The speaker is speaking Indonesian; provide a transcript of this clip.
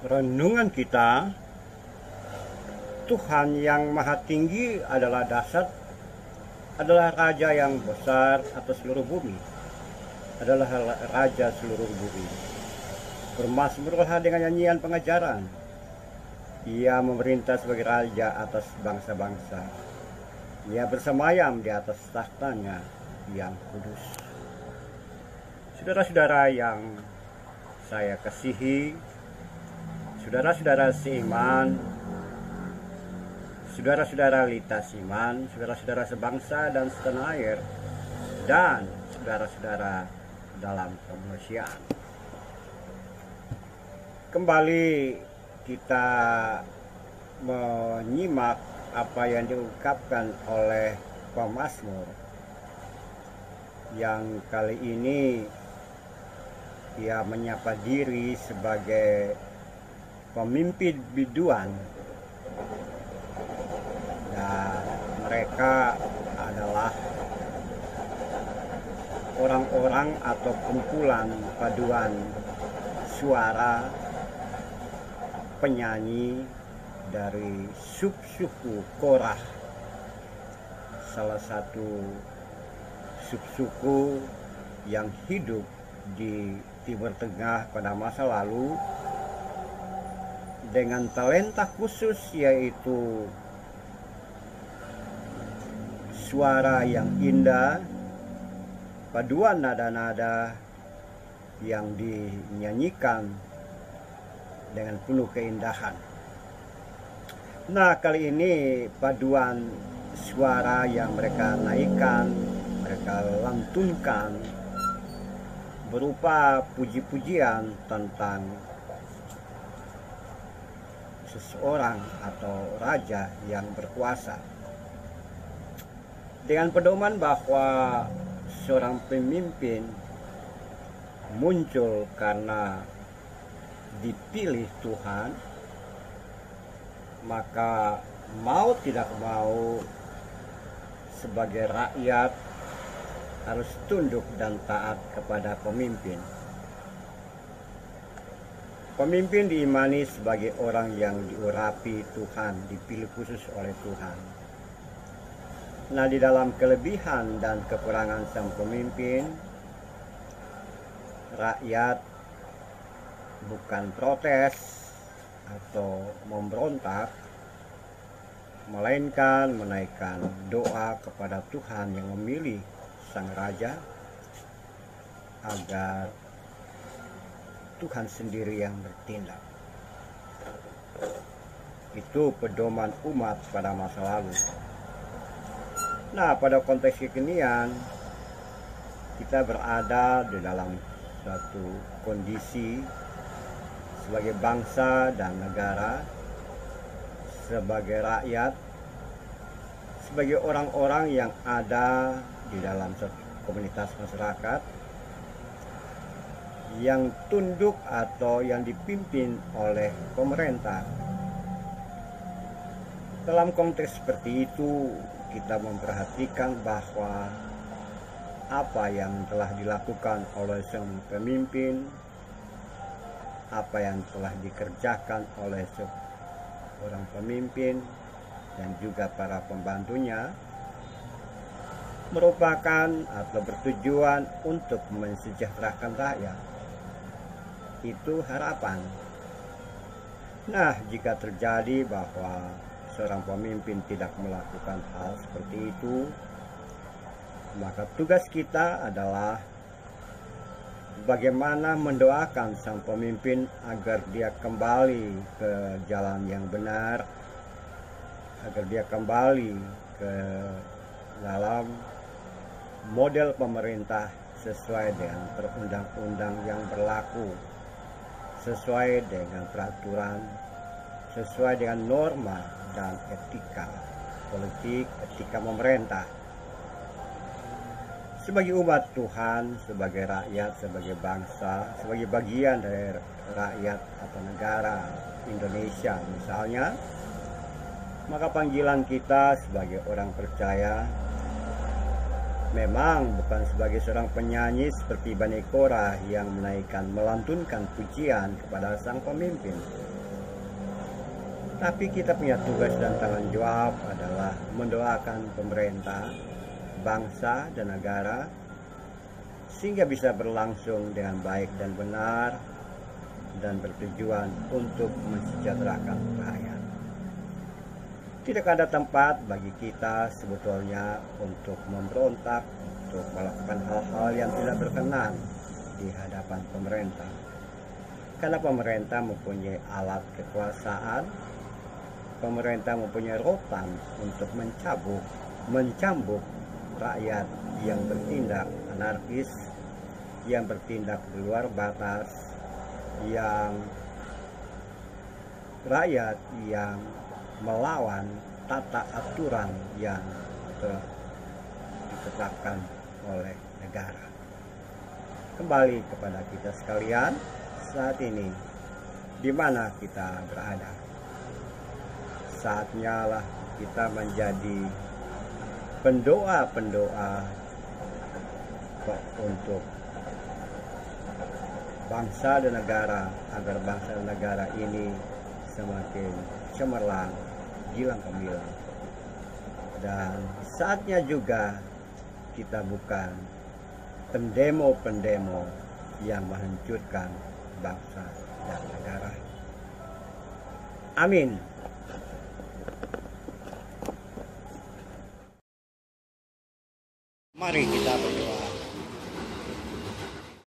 renungan kita, Tuhan yang Maha Tinggi adalah dasar, adalah Raja yang besar atas seluruh bumi, adalah Raja seluruh bumi. Bermazmurlah dengan nyanyian pengajaran. Ia memerintah sebagai Raja atas bangsa-bangsa. Ia bersemayam di atas tahtanya yang kudus. Saudara-saudara yang saya kasihi, saudara-saudara seiman, saudara-saudara litas iman, saudara-saudara sebangsa dan setanah air, dan saudara-saudara dalam kemanusiaan. Kembali kita menyimak apa yang diungkapkan oleh pemazmur, yang kali ini ia menyapa diri sebagai pemimpin biduan, dan mereka adalah orang-orang atau kumpulan paduan suara penyanyi dari subsuku Korah, salah satu subsuku yang hidup di Timur Tengah pada masa lalu dengan talenta khusus, yaitu suara yang indah, paduan nada-nada yang dinyanyikan dengan penuh keindahan. Nah, kali ini paduan suara yang mereka naikkan, mereka lantunkan berupa puji-pujian tentang seseorang atau raja yang berkuasa, dengan pedoman bahwa seorang pemimpin muncul karena dipilih Tuhan, maka mau tidak mau sebagai rakyat harus tunduk dan taat kepada pemimpin. Pemimpin diimani sebagai orang yang diurapi Tuhan, dipilih khusus oleh Tuhan. Nah, di dalam kelebihan dan kekurangan sang pemimpin, rakyat bukan protes atau memberontak, melainkan menaikkan doa kepada Tuhan yang memilih sang raja, agar Tuhan sendiri yang bertindak. Itu pedoman umat pada masa lalu. Nah, pada konteks kekinian, kita berada di dalam suatu kondisi sebagai bangsa dan negara, sebagai rakyat, sebagai orang-orang yang ada di dalam komunitas masyarakat yang tunduk atau yang dipimpin oleh pemerintah. Dalam konteks seperti itu, kita memperhatikan bahwa apa yang telah dilakukan oleh sang pemimpin, apa yang telah dikerjakan oleh seorang pemimpin dan juga para pembantunya, merupakan atau bertujuan untuk mensejahterakan rakyat. Itu harapan. Nah, jika terjadi bahwa seorang pemimpin tidak melakukan hal seperti itu, maka tugas kita adalah bagaimana mendoakan sang pemimpin agar dia kembali ke jalan yang benar, agar dia kembali ke dalam model pemerintah sesuai dengan perundang-undang yang berlaku, sesuai dengan peraturan, sesuai dengan norma dan etika politik, etika pemerintah. Sebagai umat Tuhan, sebagai rakyat, sebagai bangsa, sebagai bagian dari rakyat atau negara Indonesia misalnya, maka panggilan kita sebagai orang percaya memang bukan sebagai seorang penyanyi seperti Bani Korah yang melantunkan pujian kepada sang pemimpin, Tapi kita punya tugas dan tanggung jawab adalah mendoakan pemerintah, bangsa dan negara sehingga bisa berlangsung dengan baik dan benar dan bertujuan untuk mensejahterakan rakyat. Tidak ada tempat bagi kita sebetulnya untuk memberontak, untuk melakukan hal-hal yang tidak berkenan di hadapan pemerintah. Karena pemerintah mempunyai alat kekuasaan, pemerintah mempunyai rotan untuk mencambuk rakyat yang bertindak anarkis, yang bertindak di luar batas, yang rakyat yang melawan tata aturan yang telah ditetapkan oleh negara. Kembali kepada kita sekalian, saat ini di mana kita berada? Saatnya lah kita menjadi pendoa-pendoa untuk bangsa dan negara, agar bangsa dan negara ini semakin cemerlang, gilang gemilang. Dan saatnya juga kita bukan pendemo-pendemo yang menghancurkan bangsa dan negara. Amin.